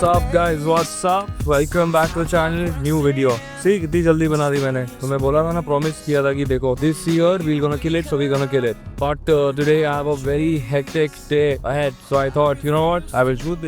up guys, what's up? Welcome back to the channel, new video. See, कितनी जल्दी बना दी मैंने. तो मैं बोला था ना, प्रॉमिस किया था कि देखो this year we're gonna kill it, so we're gonna kill it. But today I have a very hectic day ahead, so I thought, you know what? I will shoot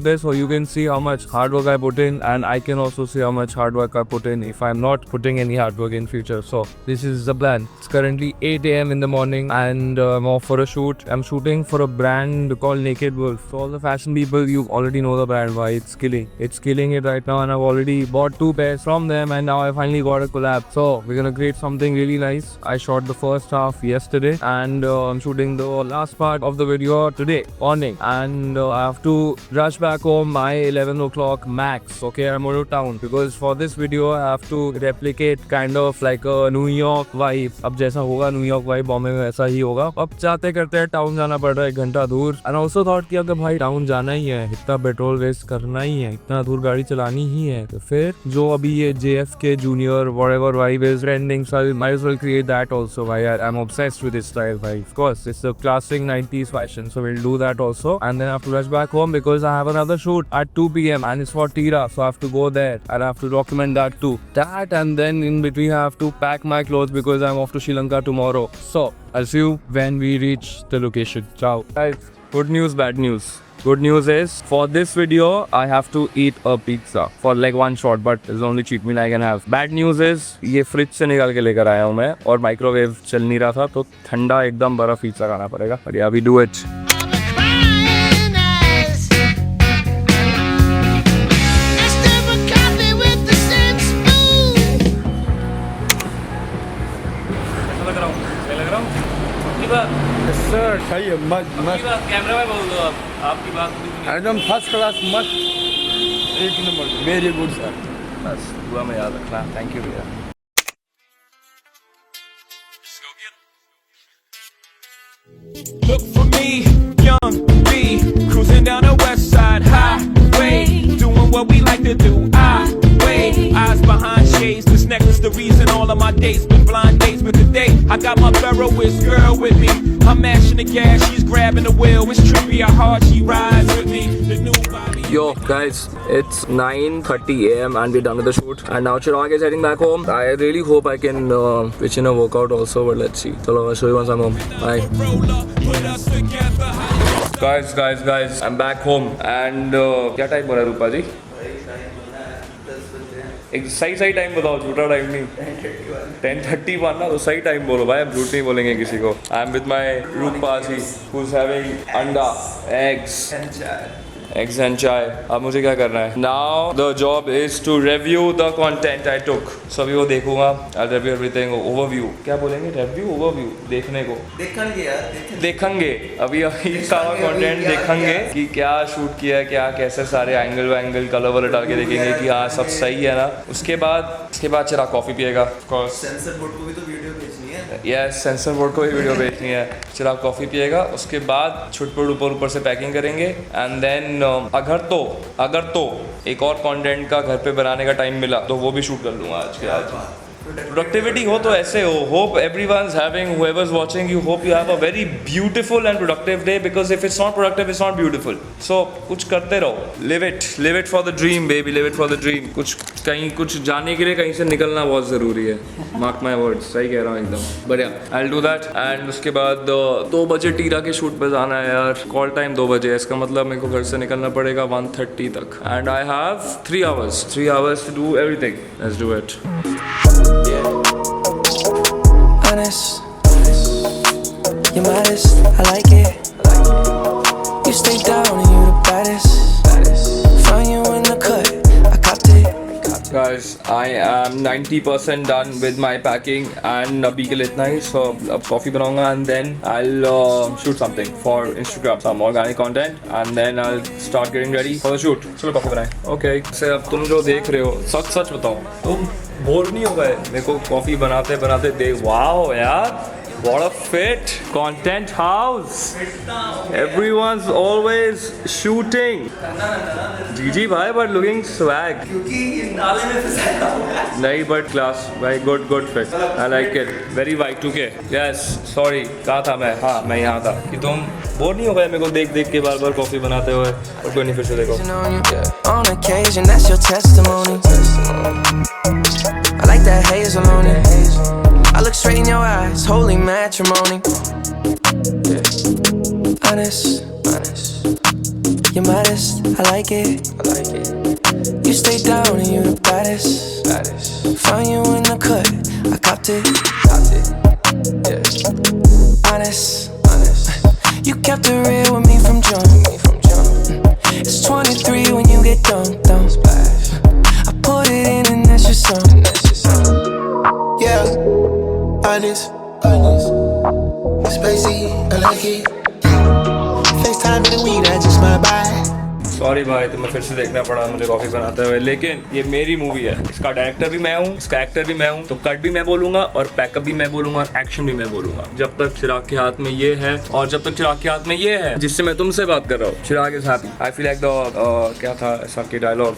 this so you can see how much hard work I put in, and I can also see how much hard work I put in if I'm not putting any hard work in future. So this is the plan. It's currently 8 a.m. in the morning, and I'm off for a shoot. I'm shooting for a brand called Naked Wolf. So all the fashion people, you already know the brand. Why it's killing it right now, and I've already bought 2 pairs from them, and now I finally got a collab. So we're gonna create something really nice. I shot the first half yesterday, and I'm shooting the last part of the video today morning, and I have to rush back home by 11 o'clock max. Okay, I'm going to town because for this video I have to replicate kind of like a New York vibe. अब जैसा होगा New York vibe Bombay में वैसा ही होगा. अब जाते करते town जाना पड़ रहा है 1 घंटा दूर. And also thought कि अगर भाई टाउन जाना ही है, इतना पेट्रोल वेस्ट करना ही है, इतना दूर गाड़ी चलानी ही है, तो फिर जो अभी ये JFK Junior whatever vibe is trending, so I might as well create that also. Why I'm obsessed with this style, bhai. Of course, it's a classic 90s fashion, so we'll do that also. And then I have to rush back home because I have another shoot at 2 p.m. and it's for Tira, so I have to go there and I have to document that too. That, and then in between I have to pack my clothes because I'm off to Sri Lanka tomorrow. So I'll see you when we reach the location. Ciao. Guys, good news, bad news. Good news is, for this video, I have to eat a pizza for like 1 shot, but it's the only cheat meal I can have. Bad news is, ये fridge से निकाल के लेकर आया हूँ मैं, और microwave चल नहीं रहा था, तो ठंडा एकदम बर्फ पिज्जा खाना पड़ेगा. But yeah, we do it. Sir सही है, मस्त कैमरा में बोल दो आप, आपकी बात एकदम फर्स्ट क्लास, मस्त, 1 नंबर, वेरी गुड सर. बस दुआ में याद रखना. थैंक यू भैया. Look for me, young B, cruising down the west side highway, doing what we like to do. Eyes behind shades, this necklace the reason all of my dates been blind dates. But today I got my Ferroist girl with me. I'm mashing the gas, she's grabbing the wheel. It's trippy how hard she rides with me. The new body. Yo guys, it's 9:30 a.m. and we're done with the shoot. And now Chirag is heading back home. I really hope I can pitch in a workout also, but let's see. Chalo, I'll show you once I'm home. Bye. Guys, I'm back home. And क्या time हो रहा है रूपा जी? एक सही time बताओ, झूठा time नहीं. 10:31 ना, तो सही टाइम बोलो भाई, हम झूठ नहीं बोलेंगे किसी को. I am with my Rupa ji, who is having anda, eggs and chai. अब मुझे क्या करना है? Now the job is to review the content I took. So अभी वो देखूंगा. I'll review everything. Overview. क्या बोलेंगे? Review, overview. देखने को. देखेंगे. अभी सारा content देखेंगे कि क्या शूट किया है, क्या कैसे सारे एंगल कलर वाले डाल के देखेंगे कि हाँ सब सही है ना. उसके बाद चिराग कॉफी पिएगा. सेंसर बोर्ड को भी तो वीडियो भेजनी है. यस, सेंसर बोर्ड को भी वीडियो भेजनी है. चिराग कॉफी पिएगा. उसके बाद छुटपुट ऊपर से पैकिंग करेंगे. एंड देन अगर तो एक और कंटेंट का घर पे बनाने का टाइम मिला तो वो भी शूट कर लूँगा आज. प्रोडक्टिविटी हो तो ऐसे हो. Hope everyone is having, whoever's watching, you hope you have a very beautiful and productive day, because if it's not productive, it's not beautiful. So कुछ करते रहो. Live it for the dream baby, live it for the dream. कुछ जाने के लिए कहीं से निकलना बहुत ज़रूरी है. Mark my words, सही कह रहा हूँ एकदम. But yeah, I'll do that. And उसके बाद 2 बजे टीरा के शूट पे जाना है यार. कॉल टाइम 2 बजे, इसका मतलब मेरे को घर से निकलना पड़ेगा 1:30 तक. And I have 3 hours to do everything. Let's do it. Honest, you're modest, I like it. You stay down and you the baddest. Find you in the cut, I copped it. Guys, I am 90% done with my packing, and अभी के लिए इतना ही. So अब coffee बनाऊंगा, and then I'll shoot something for Instagram, some organic content, and then I'll start getting ready for the shoot. चलो coffee बनाएं. Okay. से अब तुम जो देख रहे हो, सच बताओ, तुम बोर नहीं हो गए? मेरे को कॉफ़ी बनाते दे. वाओ यार, What a fit content house. Everyone's always shooting. GG भाई, but looking swag. क्योंकि ये नाले में फंसाया हुआ है। नहीं, but class, very good fit. I like it. Very Y2K. Yes, sorry, कहा था मैं? हाँ, मैं यहाँ था कि तुम बोर नहीं हो गए मेरे को देख के बार कॉफी बनाते हुए, और कोई नहीं, फिर से देखो. On occasion, that's your testimony. I like that hazel on it. I look straight in your eyes, holy matrimony. Honest, you're modest, I like it. You stay down and you the baddest. Found you in the cut, I copped it. Honest, you kept it real with me from jump. It's 23 when you get dumped. I put it in and that's your song. Yeah, honest, spacey, I like it. FaceTime in the weed, I just my bye. Sorry भाई, तुम्हें फिर से देखना पड़ा मुझे coffee बनाते हुए, लेकिन ये मेरी मूवी है, इसका डायरेक्टर भी मैं हूँ, इसका एक्टर भी मैं हूँ, तो कट भी मैं बोलूंगा और पैकअप भी मैं बोलूंगा और एक्शन भी मैं बोलूंगा. जब तक चिराग के हाथ में ये है और जब तक चिराग के हाथ में ये है जिससे मैं तुमसे बात कर रहा हूँ, Chirag is happy. I feel like the क्या था ऐसा की dialogue,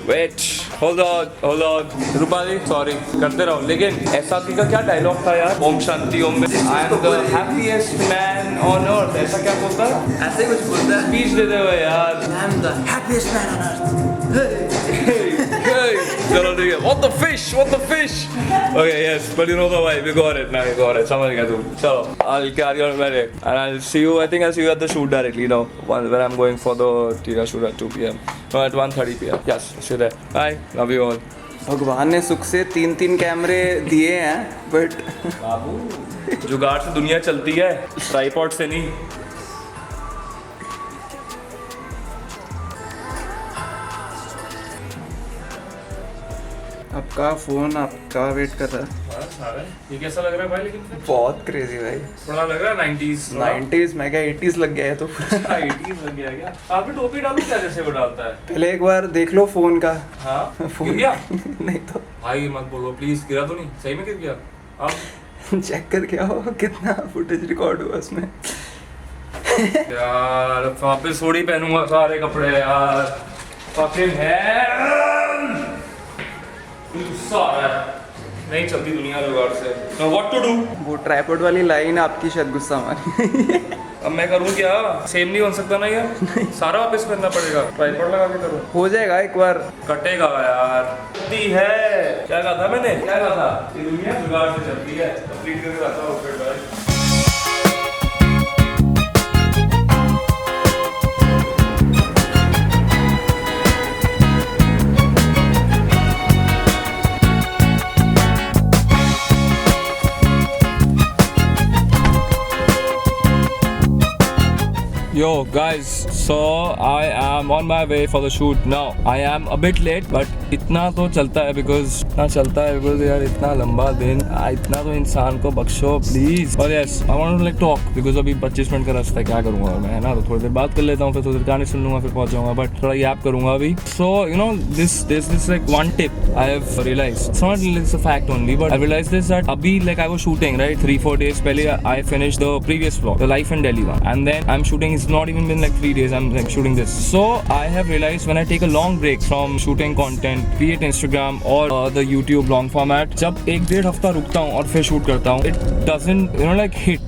wait hold on Rupali, sorry करते रहो. लेकिन ऐसा का क्या डायलॉग था यार, Om Shanti Om, I am the happiest man on earth, ऐसा क्या बोलता है, ऐसे कुछ बोलता है स्पीच देते हुए यार. I am the happiest man on earth. चलो ठीक है, what the fish. Okay, yes, but you know the vibe, we got it, समझ गया तुम. चलो, I'll carry on with it and I'll see you at the shoot directly now when I'm going for the Tina shoot at 2 PM. No, at 1:30 PM. Yes, see you there. Bye, love you all. भगवान ने सुख से 3 कैमरे दिए हैं, but बाबू जुगाड़ से दुनिया चलती है, ट्राइपॉड से नहीं. आपका फोन आपका वेट कर रहा है. ये कैसा लग रहा है भाई, लेकिन बहुत क्रेजी भाई. थोड़ा लग रहा है 90s मैं क्या 80s लग गया है तो. 80s लग गया क्या? आप भी टोपी डालो क्या, जैसे वो डालता है. पहले एक बार देख लो फोन का. हाँ, फोन गिर गया नहीं तो भाई, मत बोलो प्लीज, गिरा तो नहीं, सही में गिर गया. अब चेक करके आओ कितना फुटेज रिकॉर्ड हुआ उसमें. यार वापस थोड़ी पहनूंगा सारे कपड़े यार, fucking hell. गुस्सा आ रहा है, नहीं चलती दुनिया जुगाड़ से. Now what to do? वो ट्राइपॉड वाली लाइन आपकी शायद गुस्सा मारी. अब मैं करूँ क्या, सेम नहीं हो सकता ना यार, सारा वापस करना पड़ेगा, ट्राइपॉड लगा के करूँ. हो जाएगा एक बार. कटेगा यार, चलती है. क्या कहा था मैंने, क्या कहा था, ये दुनिया जुगाड़ से चलती है. कंप्लीट करके आता हूँ फिर भाई. Yo guys, so I am on my way for the shoot now. I am a bit late, but इतना तो चलता है because यार इतना लंबा दिन, इतना तो इंसान को बख्शो प्लीज. और yes, I want to like talk because अभी 25 मिनट का रास्ता है, क्या करूँगा मैं, है ना, तो थोड़ी देर बात कर लेता हूँ, फिर थोड़ी देर गाने सुन लूँगा, फिर पहुँच जाऊँगा, बट थोड़ा गैप करूँगा अभी. So you know this like one tip I have realized. It's not it's a fact only, but I realized this that अभी like I was shooting right 3-4 days पहले I finished the previous vlog, the life in Delhi one, and then I'm shooting. It's not even been like 3 days I'm like shooting this. So I have realized when I take a long break from shooting content, be it Instagram or the YouTube long format, जब 1-1.5 हफ्ता रुकता हूँ और फिर shoot करता हूँ, it doesn't like hit.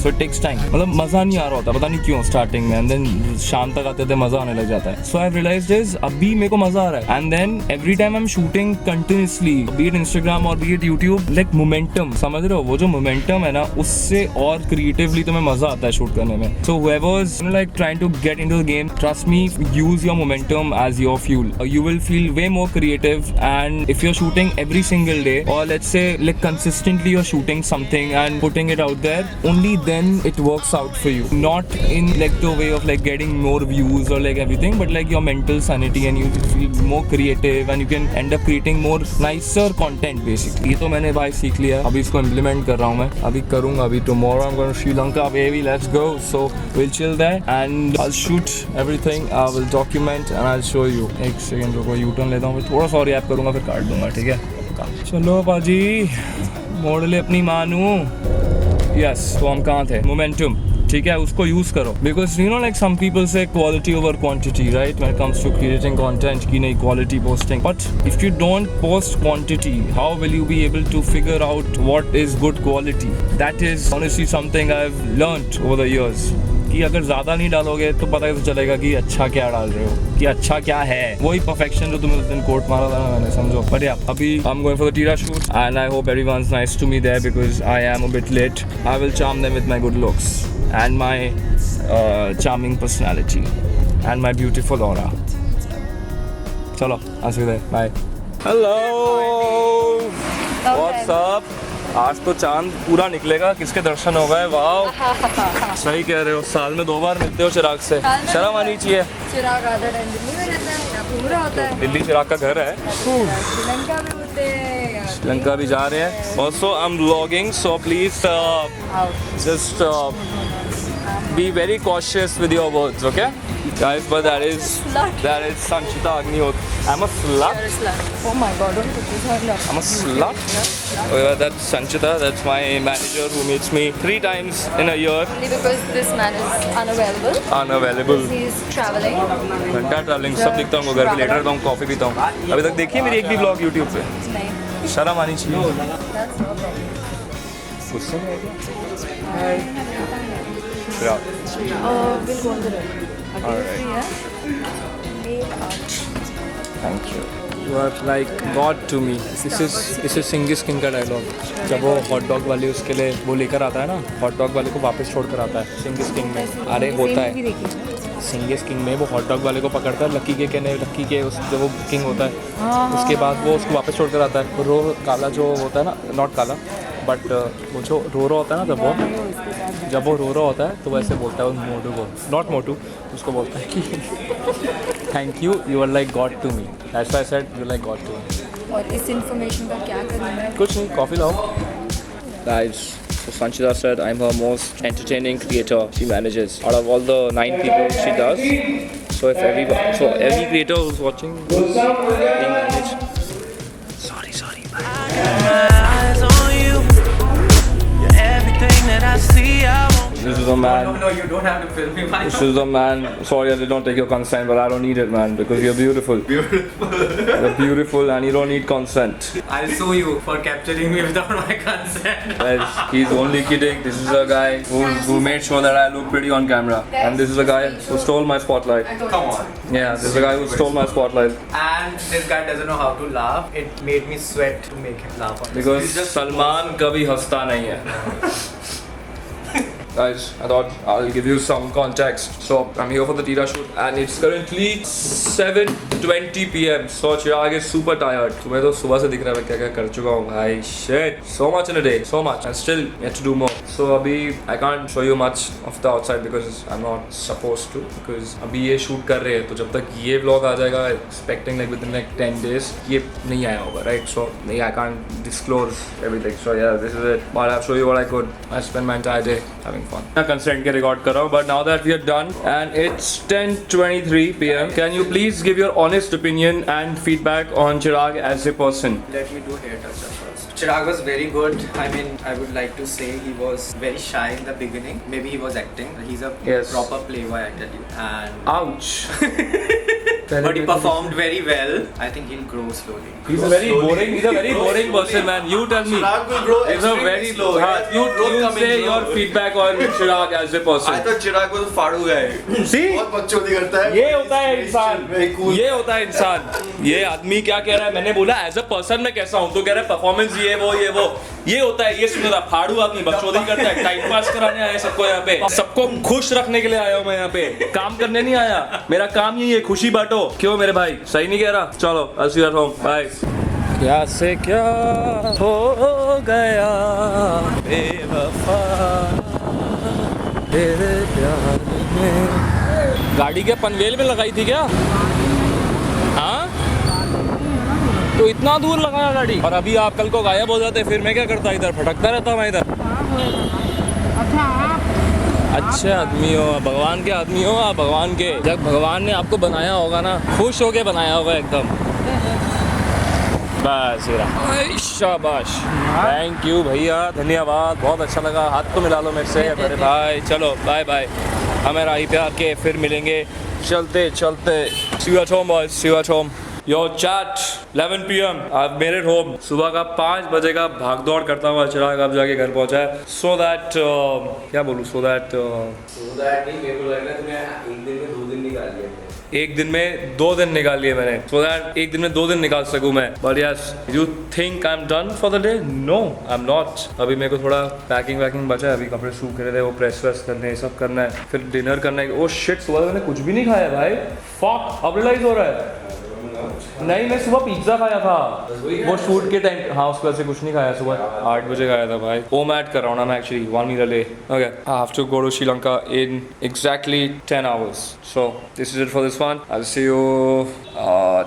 So it takes time. मतलब मजा नहीं आ रहा होता, पता नहीं क्यों स्टार्टिंग में, and then शाम तक आते मजा आने लग जाता है. So I've realized is अभी मेरे को मजा आ रहा है, and then every time I'm shooting continuously, be it Instagram or be it YouTube, like momentum, समझ रहे हो, वो जो momentum है ना, उससे और creatively तुम्हें मजा आता है शूट करने में. So whoever's like trying to get into the game, trust me, use your momentum as your fuel. You will feel way more creative, and if you're shooting every single day, or let's say like consistently you're shooting something and putting it out there, only then it works out for you. Not in like the way of like getting more views or like everything, but like your mental sanity, and you feel more creative and you can end up creating more nicer content basically. ये तो मैंने भाई सीख लिया, अभी इसको implement कर रहा हूँ मैं, अभी करूँगा. अभी tomorrow I'm going to Sri Lanka baby, let's go. So we'll chill there and I'll shoot everything, I will document and I'll show you. एक सेकंड रुको, U-turn लेता हूँ, फिर थोड़ा सा रैप करूँगा, फिर काट दूँगा, ठीक है. चलो बाजी, मोड़ ले अपनी मानू. यस तो हम कहाँ थे? मोमेंटम, ठीक है, उसको यूज करो because you know like some people से quality over quantity, right, when it comes to creating content की नहीं quality posting, but if you don't post quantity how will you be able to figure out what is good quality? That is honestly something I have learned over the years कि अगर ज़्यादा नहीं डालोगे तो पता कैसे चलेगा कि अच्छा क्या डाल रहे हो, कि अच्छा क्या है। वही परफेक्शन जो तुम्हें उस दिन कोट मारा था ना मैंने, समझो। बट या अभी I am going for the Tira shoot and I hope everyone's nice to me there because I am a bit late. I will charm them with my good looks and my charming personality and my beautiful aura. चलो आज bye. Hello what's up? आज तो चांद पूरा निकलेगा, किसके दर्शन हो गए? वाह सही कह रहे हो, साल में 2 बार मिलते हो चिराग से, शर्म आनी चाहिए। चिराग आधा टाइम दिल्ली में रहता है या घूम रहा होता है। दिल्ली चिराग का घर है, श्रीलंका में होते हैं, श्रीलंका भी जा रहे हैं। Also I am vlogging so please just be very cautious with your words, okay guys, but that is Sanchita Agnihotri. I'm a slut. You're a slut. Oh my god, don't put this on. I'm a slut. Oh, yeah, that's Sanchita. That's my manager who meets me 3 times in a year. Only because this man is unavailable. Unavailable. He's traveling. घंटा travelling सब दिखता हूँ, घर पे letter रहता हूँ, coffee पीता हूँ। अभी तक देखिए मेरी एक भी ब्लॉग यूट्यूब पे? नहीं। शर्म आनी चाहिए। That's no problem. गुस्से में है क्या? We'll go on the road. Alright. Yeah. Thank you. You are like God to me. This is सिंगिस king का डायलॉग। जब वो हॉट डॉग वाली उसके लिए वो लेकर आता है ना, हॉट डॉग वाले को वापस छोड़कर आता है सिंगिस किंग में। अरे होता है सिंगिस किंग में, वो हॉट डॉग वाले को पकड़ता है, लक्की के कहने लक्की के उस जब वो किंग होता है उसके बाद वो उसको वापस छोड़कर आता है। रो काला जो होता है ना, नॉट काला बट वो जो रो रहा होता है ना, जब वो रो रहा होता है तो वैसे बोलता है उस मोटू को, नॉट मोटू, उसको बोलता है कि thank you, you are like God to me. That's why I said you like God to me. और इस इन्फॉर्मेशन का क्या करूँ मैं? कुछ नहीं, कॉफ़ी लाओ। Guys, so Sanchita said I'm her most entertaining creator she manages out of all the 9 people she does. So if every creator who's watching who's being managed. Sorry. Eyes on you. You're everything that I see. I want. This is a man. No, you don't have to film me. This is a man. Sorry, I did not take your consent, but I don't need it, man, because you're beautiful. You're beautiful, and you don't need consent. I'll sue you for capturing me without my consent. Guys, he's only kidding. This is a guy who made sure that I look pretty on camera, and this is a guy who stole my spotlight. Come on. Yeah, this is a guy who stole my spotlight. And this guy doesn't know how to laugh. It made me sweat to make him laugh. On Because Salman कभी हंसता नहीं है. Guys, I thought I'll give you some context. So I'm here for the Tira shoot, and it's currently 7:20 p.m. So Chirag is super tired. तुम्हें तो सुबह से दिख रहा है मैं क्या क्या कर चुका हूँ भाई. Shit, so much in a day, so much, and still yet to do more. So अभी I can't show you much of the outside because I'm not supposed to. Because अभी ये shoot कर रहे हैं, तो जब तक ये vlog आ जाएगा, expecting like within like 10 days, ये नहीं आया होगा, right? So I can't disclose everything. So yeah, this is it. But I'll show you what I could. I spent my entire day having fun. मैं consent के record कर रहा हूँ, but now that we are done and it's 10:23 p.m. Can you please give your honest opinion and feedback on Chirag as a person? Let me do hair touch up first. Chirag was very good. I mean, I would like to say he was very shy in the beginning. Maybe he was acting. He's a Yes. proper playboy, I tell you. And Ouch. but he performed very well. I think he'll grow slowly. He's a very boring. He's a very boring person, man. You tell me. Chirag will grow He's a extremely very slow. You Growth you coming say slow. your feedback on Chirag as a person. I thought Chirag was a फाड़ू guy. See? बहुत बकचोदी करता है. ये होता है इंसान. Very cool. ये होता है इंसान. ये आदमी क्या कह रहा है? मैंने बोला एज अ पर्सन मैं कैसा हूँ, तो कह रहा है परफॉर्मेंस ये वो. ये होता है, ये सुन रहा फाड़ू आदमी बकचोदी करता है, टाइम पास कराने आया सबको यहाँ पे, सबको खुश रखने के लिए आया हूँ मैं यहाँ पे, काम करने नहीं आया. मेरा काम यही है, खुशी बांटो. क्यों मेरे भाई, सही नहीं कह रहा? चलो I'll see you at home. Bye. क्या से क्या हो गया बेवफा तेरे प्यार में. गाड़ी के पनवेल में लगाई थी क्या? हाँ, तो इतना दूर लगाया गाड़ी, और अभी आप कल को गायब हो जाते, फिर मैं क्या करता? इधर भटकता रहता मैं इधर. अच्छे आदमी हो, भगवान के आदमी हो आप, भगवान के. जब भगवान ने आपको बनाया होगा ना, खुश होके बनाया होगा एकदम. बस ये रहा। शाबाश, थैंक यू भैया, धन्यवाद, बहुत अच्छा लगा। हाथ तो मिला लो मेरे से मेरे भाई। चलो बाय बाय, हमें राही पे आके फिर मिलेंगे चलते चलते। See you at home boys, see you at home. Yo chat, 11 PM I've made it home. सुबह का 5 बजे का भाग दौड़ करता हुआ चिराग अब जाके घर पहुंचा है। So that क्या बोलूँ, so that नहीं, मेरे को लग रहा है तुम्हें एक दिन में 2 दिन निकाल लिए थे। एक दिन में 2 दिन निकाल लिए मैंने, so that एक दिन में 2 दिन निकाल सकूँ मैं। But yes, you think I'm done for the day? No, I'm not. अभी मेरे को थोड़ा पैकिंग वैकिंग बचा है, अभी कपड़े सूख रहे थे, वो प्रेस वेस करने हैं, सब करना है, फिर डिनर करना है। ओह शिट, सुबह मैंने कुछ भी नहीं खाया भाई। फक, अब रियलाइज हो रहा है। नहीं, मैं सुबह पिज्जा खाया था वो शूट के टाइम। हाँ, उसके वजह से कुछ नहीं खाया, सुबह 8 बजे खाया था भाई। वो मैं ऐड कर रहा हूँ ना मैं actually 1 meal a day. Okay, I have to go to Sri Lanka in exactly 10 hours. So this is it for this one. I'll see you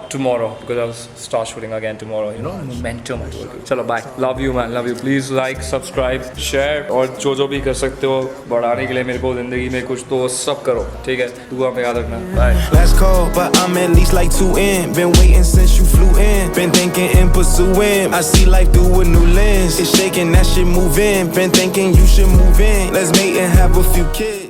tomorrow because I'll start shooting again tomorrow. You know, momentum. चलो bye. Love you man, love you. Please like, subscribe, share और जो भी कर सकते हो बढ़ाने के लिए मेरे को ज़िंदगी में कुछ तो सब करो, ठीक है? दुआ में याद रखना। Bye. Last call, but I'm at least like 2 in. Been waiting since you flew in. Been thinking and pursuing. I see life through a new lens. It's shaking, that shit moving. Been thinking you should move in. Let's mate and have a few kids.